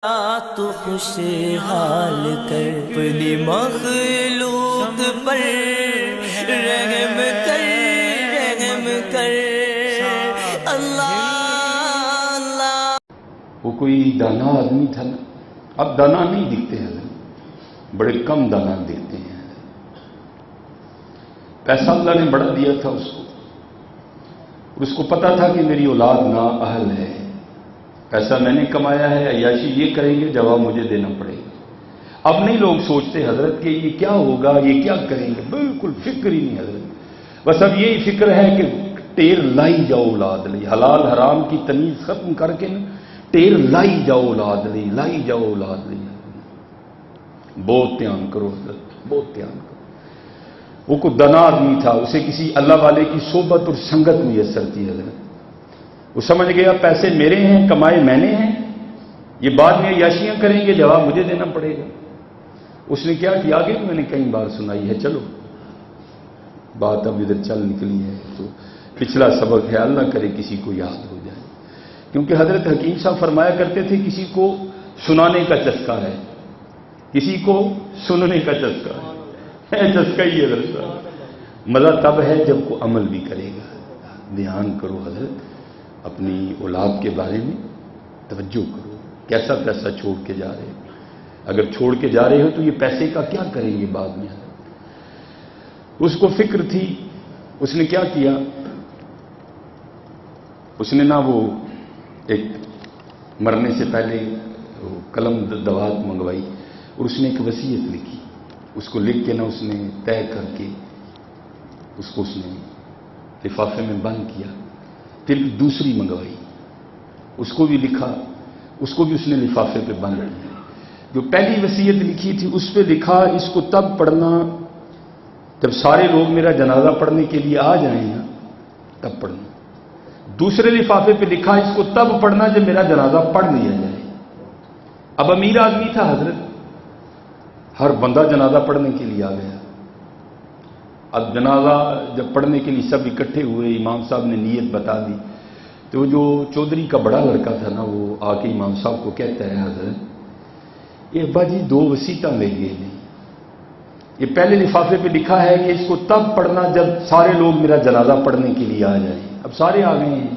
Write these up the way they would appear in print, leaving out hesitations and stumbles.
تو خوشحال کر اپنی مخلوق پر رحم کر اللہ اللہ۔ وہ کوئی دانا آدمی تھا نا، اب دانا نہیں دکھتے ہیں، بڑے کم دانا دیتے ہیں۔ پیسہ اللہ نے بڑا دیا تھا اس کو، اور اس کو پتا تھا کہ میری اولاد نااہل ہے، پیسہ میں نے کمایا ہے، عیاشی یہ کریں گے، جواب مجھے دینا پڑے گا۔ اب نہیں لوگ سوچتے حضرت کہ یہ کیا ہوگا، یہ کیا کریں گے، بالکل فکر ہی نہیں حضرت، بس اب یہی فکر ہے کہ ٹیر لائی جاؤ اولاد لی، حلال حرام کی تمیز ختم کر کے نا ٹیر لائی جاؤ اولاد لی، لائی جاؤ اولاد لی۔ بہت دھیان کرو حضرت، بہت دھیان کرو۔ وہ کوئی دنا آدمی تھا، اسے کسی اللہ والے کی صحبت اور سنگت میسر تھی حضرت۔ وہ سمجھ گیا پیسے میرے ہیں، کمائے میں نے ہیں، یہ بعد میں عیاشیاں کریں گے، جواب مجھے دینا پڑے گا۔ اس نے کیا کیا، آگے میں نے کئی بار سنائی ہے، چلو بات اب ادھر چل نکلی ہے تو پچھلا سبق ہے، اللہ کرے کسی کو یاد ہو جائے، کیونکہ حضرت حکیم صاحب فرمایا کرتے تھے کسی کو سنانے کا چسکا ہے، کسی کو سننے کا چسکا ہے، چسکا ہی حضرت صاحب۔ مزہ تب ہے جب کو عمل بھی کرے گا۔ دھیان کرو حضرت، اپنی اولاد کے بارے میں توجہ کرو، کیسا پیسہ چھوڑ کے جا رہے ہو، اگر چھوڑ کے جا رہے ہو تو یہ پیسے کا کیا کریں گے بعد میں۔ اس کو فکر تھی، اس نے کیا کیا، اس نے نا وہ ایک مرنے سے پہلے قلم دوات منگوائی اور اس نے ایک وصیت لکھی، اس کو لکھ کے نا اس نے طے کر کے اس کو اس نے لفافے میں بند کیا، پھر دوسری منگوائی، اس کو بھی لکھا، اس کو بھی اس نے لفافے پہ بند کیا۔ جو پہلی وصیت لکھی تھی اس پہ لکھا اس کو تب پڑھنا جب سارے لوگ میرا جنازہ پڑھنے کے لیے آ جائیں نا، تب پڑھنا۔ دوسرے لفافے پہ لکھا اس کو تب پڑھنا جب میرا جنازہ پڑھ لیا جائے۔ اب امیر آدمی تھا حضرت، ہر بندہ جنازہ پڑھنے کے لیے آ گیا۔ اب جنازہ جب پڑھنے کے لیے سب اکٹھے ہوئے، امام صاحب نے نیت بتا دی، تو جو چودھری کا بڑا لڑکا تھا نا وہ آ کے امام صاحب کو کہتا ہے حضرت یہ ابا جی دو وصیتاں لے گئے نہیں، یہ پہلے لفافے پہ لکھا ہے کہ اس کو تب پڑھنا جب سارے لوگ میرا جنازہ پڑھنے کے لیے آ جائیں، اب سارے آ گئے ہیں،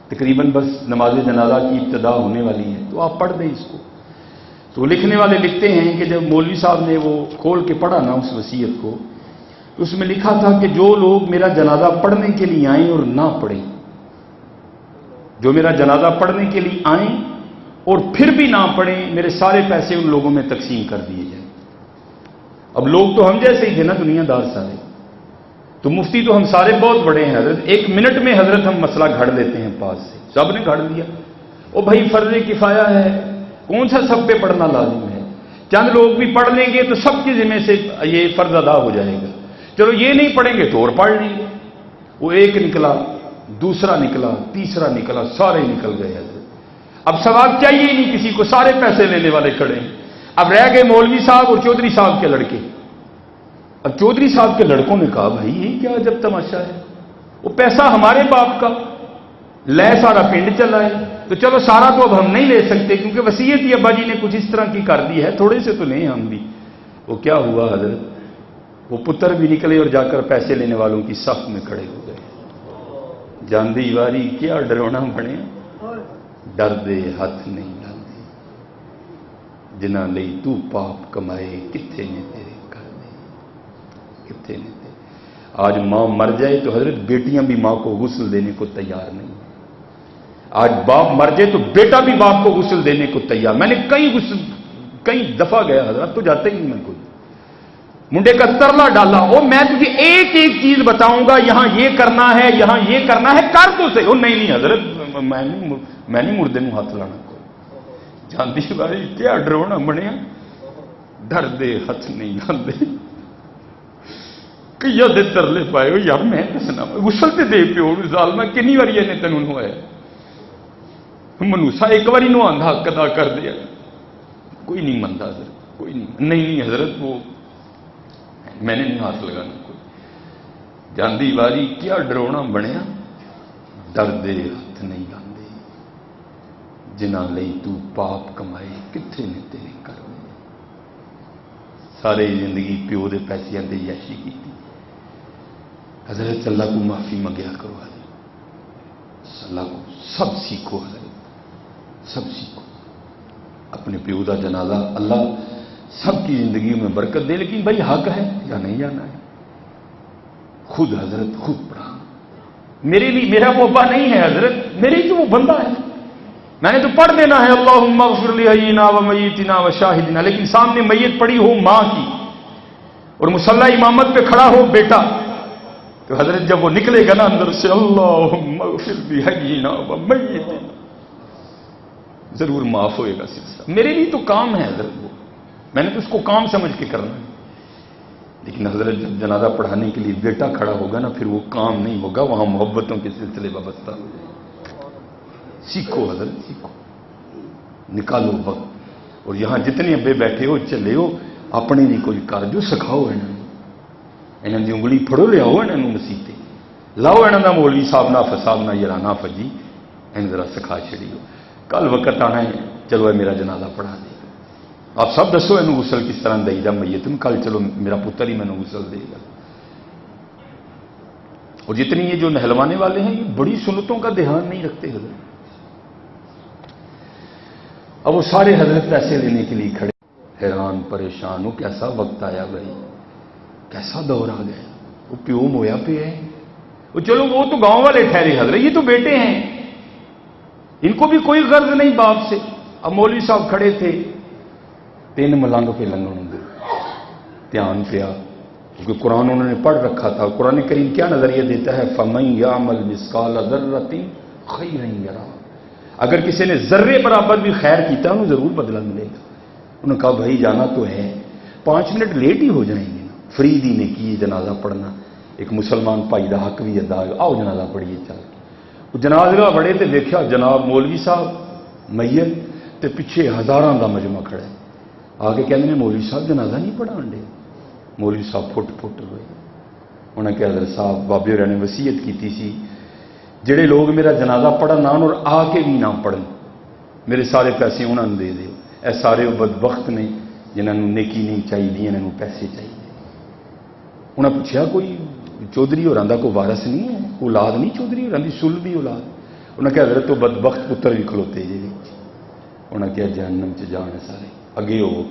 تقریباً بس نماز جنازہ کی ابتدا ہونے والی ہے، تو آپ پڑھ دیں اس کو۔ تو لکھنے والے لکھتے ہیں کہ جب مولوی صاحب نے وہ کھول کے پڑھا نا اس وصیت کو، تو اس میں لکھا تھا کہ جو لوگ میرا جنازہ پڑھنے کے لیے آئیں اور نہ پڑھیں، جو میرا جنازہ پڑھنے کے لیے آئیں اور پھر بھی نہ پڑھیں، میرے سارے پیسے ان لوگوں میں تقسیم کر دیے جائیں۔ اب لوگ تو ہم جیسے ہی تھے نا، دنیا دار سارے، تو مفتی تو ہم سارے بہت بڑے ہیں حضرت، ایک منٹ میں حضرت ہم مسئلہ گھڑ لیتے ہیں پاس سے، سب نے گھڑ لیا۔ او بھائی فرض کفایہ ہے، کون سا سب پہ پڑھنا لازم ہے، چند لوگ بھی پڑھ لیں گے تو سب کے ذمہ سے یہ فرض ادا ہو جائے گا، چلو یہ نہیں پڑھیں گے تو اور پڑھ لیں گے۔ وہ ایک نکلا، دوسرا نکلا، تیسرا نکلا، سارے نکل گئے حضرت۔ اب ثواب چاہیے ہی نہیں کسی کو، سارے پیسے لینے والے کھڑے ہیں۔ اب رہ گئے مولوی صاحب اور چودھری صاحب کے لڑکے۔ اب چودھری صاحب کے لڑکوں نے کہا بھائی یہ کیا عجب تماشا ہے، وہ پیسہ ہمارے باپ کا، لے سارا پنڈ چلا ہے، تو چلو سارا تو اب ہم نہیں لے سکتے کیونکہ وصیت ہی ابا جی نے کچھ اس طرح کی کر دی ہے، تھوڑے سے تو لیں ہم بھی۔ وہ کیا ہوا حضرت، وہ پتر بھی نکلے اور جا کر پیسے لینے والوں کی صف میں کھڑے ہو گئے۔ جاندی واری کیا ڈرونا بنے، ڈر دے ہاتھ نہیں لاندے، جنہ لئی تو پاپ کمائے کتنے نے تیرے کر دے، کتنے نے تیرے۔ آج ماں مر جائے تو حضرت بیٹیاں بھی ماں کو غسل دینے کو تیار نہیں، آج باپ مر جائے تو بیٹا بھی باپ کو غسل دینے کو تیار۔ میں نے کئی دفعہ گیا حضرت، تو جاتے ہی نہیں میں کوئی، منڈے کا ترلا ڈالا، او میں تجھے ایک ایک چیز بتاؤں گا، یہاں یہ کرنا ہے، یہاں یہ کرنا ہے، کر تو صحیح۔ او نہیں حضرت میں نہیں مردے میں ہاتھ لانا کوئی، جانتی بھائی کیا ڈرونا بنیا، ڈر دے ہاتھ نہیں لاندے، کئی دے ترلے پائے ہو یار میں دسنا غسل تے دے پیو ظالما کنی واری نے تینوں نوایا، منوسا ایک باری نو آندھا حق ادا کر دیا، کوئی نہیں منتا حضرت، کوئی نہیں حضرت، وہ میں نے نہیں ہاتھ لگانا کوئی۔ جاندی واری کیا ڈرونا بنیا، ڈر دے ہاتھ نہیں لاندے، جنہ لئی تو پاپ کمائے کتنے کتنے نے تیرے گھر میں سارے زندگی پیو دے پیسے دے یاشی کی حضرت اللہ کو معافی منگیا کرو حضرت اللہ کو سب سیکھو حضرت سب سیکھو اپنے پیو دا جنازہ اللہ سب کی زندگیوں میں برکت دے لیکن بھائی حق ہے یا نہیں جانا ہے خود حضرت خود پڑھا میرے لیے میرا وہ ابا نہیں ہے حضرت میرے تو وہ بندہ ہے میں نے تو پڑھ دینا ہے اللہم اغفر لحیینا و میتنا و شاہدنا لیکن سامنے میت پڑی ہو ماں کی اور مصلی امامت پہ کھڑا ہو بیٹا تو حضرت جب وہ نکلے گا نا اندر سے اللہم اغفر لحیینا و میتنا ضرور معاف ہوئے گا سلسلہ میرے لیے تو کام ہے حضرت وہ میں نے تو اس کو کام سمجھ کے کرنا ہے لیکن حضرت جب جنازہ پڑھانے کے لیے بیٹا کھڑا ہوگا نا پھر وہ کام نہیں ہوگا وہاں محبتوں کے سلسلے وابستہ ہو جائے سیکھو حضرت سیکھو نکالو وقت اور یہاں جتنے ابے بیٹھے ہو چلے ہو اپنے لیے کوئی کر جو سکھاؤ انہوں دی انگلی پھڑو لیاؤ انہوں مسیطے لاؤ انہوں دا مولوی صاحب نہ فساد نہ یرانا فجی ان ذرا سکھا چھڑیو کل وقت آنا ہے چلو اے میرا جنازہ پڑھا دے گا آپ سب دسو انہوں غسل کس طرح دے گا میت کل چلو میرا پتر ہی مینوں غسل دے گا اور جتنی یہ جو نہلوانے والے ہیں یہ بڑی سنتوں کا دھیان نہیں رکھتے حضرت اب وہ سارے حضرت پیسے لینے کے لیے کھڑے حیران پریشان ہو کیسا وقت آیا بھائی کیسا دور آ گیا وہ پیو مویا پہ ہے وہ چلو وہ تو گاؤں والے ٹھہرے حضرت یہ تو بیٹے ہیں ان کو بھی کوئی غرض نہیں باپ سے اب مولوی صاحب کھڑے تھے 3 ملنگ پہ لنگن ہوں دھیان پیا کیونکہ قرآن انہوں نے پڑھ رکھا تھا قرآن کریم کیا نظریہ دیتا ہے فَمَن يَعْمَلْ مِثْقَالَ ذَرَّةٍ خَيْرًا يَرَهُ اگر کسی نے ذرے برابر بھی خیر کیتا انہوں ضرور بدلہ ملے گا انہوں نے کہا بھائی جانا تو ہے 5 منٹ لیٹ ہی ہو جائیں گے نا فری دی نے کی جنازہ پڑھنا ایک مسلمان بھائی دا حق بھی ادا آؤ جنازہ پڑھیے چل کے وہ جنازہ بڑے تے دیکھا جناب مولوی صاحب میت تے پیچھے ہزاراں دا مجمع کھڑا ہے آگے کہنے نے مولوی صاحب جنازہ نہیں پڑھان دے مولوی صاحب پھٹ ہوئے انہوں نے کہا حضرت صاحب بابے ہوراں نے وصیت کیتی سی جڑے لوگ میرا جنازہ پڑھن آن اور آ کے بھی نہ پڑھن میرے سارے پیسے انہوں نے دے دیو اے سارے بدبخت نے جنہوں نے نیکی نہیں چاہیے انہوں نے پیسے چاہیے انہوں نے پوچھا کوئی چودھری ہوراں دا کوئی وارث نہیں ہے اولاد نہیں چودھری ہوراں دی سل دی اولاد انہوں نے کہا حضرت تو بدبخت پتر بھی کھلوتے جی انہوں نے کہا جہنم چ جان سارے اگے ہو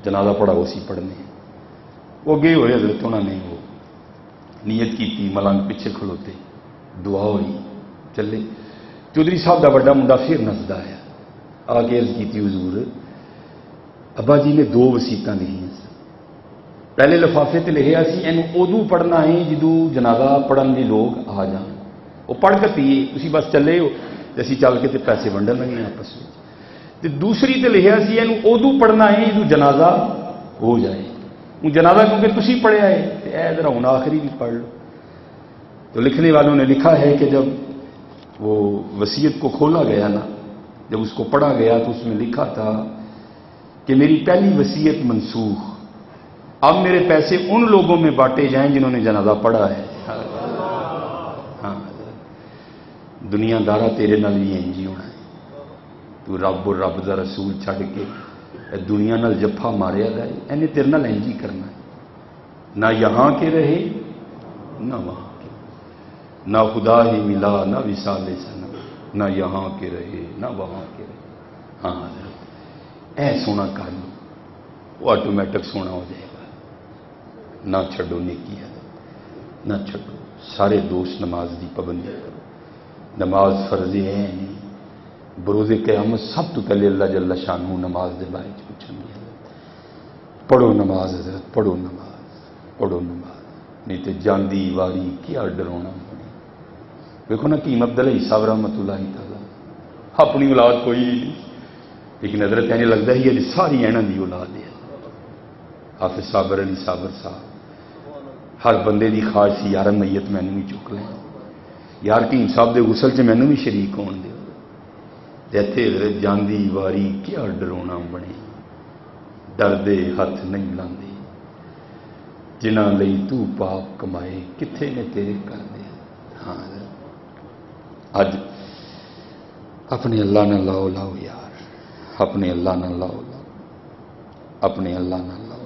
جنازہ پڑھا اسی پڑھنے وہ اگے ہوئے حضرت انہوں نے وہ نیت کی ملنگ پیچھے کھلوتے دعا ہوئی چلے چودھری صاحب دا بڑا منڈا پھر نسدا آیا آ کے عرض کی حضور ابا جی نے 2 وسیعتاں لکھیاں پہلے لفافے تے لکھیا سی اینو ادو پڑھنا ہے جدو جنازہ پڑھن دے لوگ آ جان وہ پڑھ کے پیے تسی بس چلے ہو تے اسی چل کے تے پیسے ونڈن لگے آپس میں تے دوسری تے لکھیا سی اینو ادو پڑھنا ہے جدو جنازہ ہو جائے وہ جنازہ کیونکہ تسی پڑھیا ہے تے اے ذرا ہن آخری بھی پڑھ لو تو لکھنے والوں نے لکھا ہے کہ جب وہ وصیت کو کھولا گیا نا جب اس کو پڑھا گیا تو اس میں لکھا تھا کہ میری پہلی وصیت منسوخ اب میرے پیسے ان لوگوں میں بانٹے جائیں جنہوں نے جنازہ پڑھا ہے ہاں دنیا دارا تیرے نال بھی انجی ہونا ہے تو رب اور رب دا رسول چھڑ کے دنیا نال جفا ماریا جائے اینے تیرے نال انجی کرنا ہے نہ یہاں کے رہے نہ وہاں نہ خدا ہی ملا نہ وصال سنم نہ یہاں کے رہے نہ وہاں کے رہے ہاں حضرت اے سونا کر لو وہ آٹومیٹک سونا ہو جائے گا نہ چھڈو نیکی حضرت نہ چھڈو سارے دوست نماز دی پابندی کرو نماز فرض ہے نہیں بروز قیامت سب تو پہلے اللہ جل شانہ نماز دے بارے پوچھیں گے پڑھو نماز حضرت پڑھو نماز نہیں تو جاندی واری کیا ڈرونا دیکھو نا کہ عبد العزیز صاحب رحمۃ اللہ تعالیٰ اپنی اولاد کوئی نہیں لیکن حضرت کہنے لگتا ہے یہ ساری ایناں دی اولاد ہے حافظ صابر علی صابر صاحب ہر بندے دی خواہش سی یار میت مینوں بھی چک لیں یار کہ صاحب دے غسل چ مینوں بھی شریک ہون دیو ایتھے حضرت جاندی واری کیا ڈرونا بنے ڈردے ہاتھ نہیں لاندے جنہاں لئی تو پاپ کمائے کتھے نے تیرے کر دے ہاں اج اپنے اللہ نہ لاؤ یار اپنے اللہ نال لاؤ، اپنے اللہ نال لاؤ۔